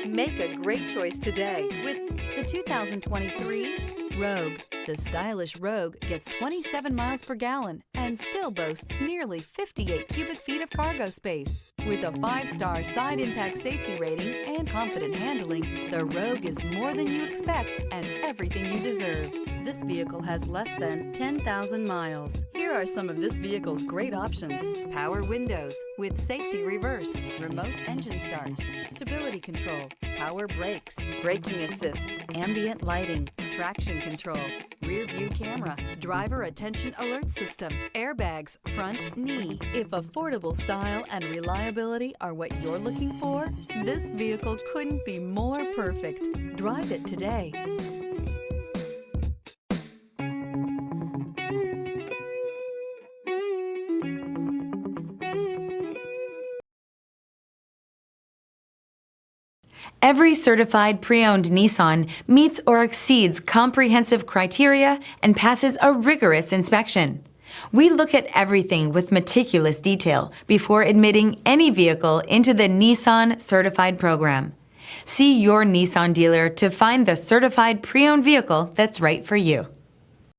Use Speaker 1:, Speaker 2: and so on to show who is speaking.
Speaker 1: Make a great choice today with the 2023 Rogue. The stylish Rogue gets 27 miles per gallon and still boasts nearly 58 cubic feet of cargo space. With a 5-star side impact safety rating and confident handling, the Rogue is more than you expect and everything you deserve. This vehicle has less than 10,000 miles. Here are some of this vehicle's great options: power windows with safety reverse, remote engine start, stability control, power brakes, braking assist, ambient lighting, traction control, rear view camera, driver attention alert system, airbags, front knee. If affordable style and reliability are what you're looking for, this vehicle couldn't be more perfect. Drive it today.
Speaker 2: Every certified pre-owned Nissan meets or exceeds comprehensive criteria and passes a rigorous inspection. We look at everything with meticulous detail before admitting any vehicle into the Nissan Certified program. See your Nissan dealer to find the certified pre-owned vehicle that's right for you.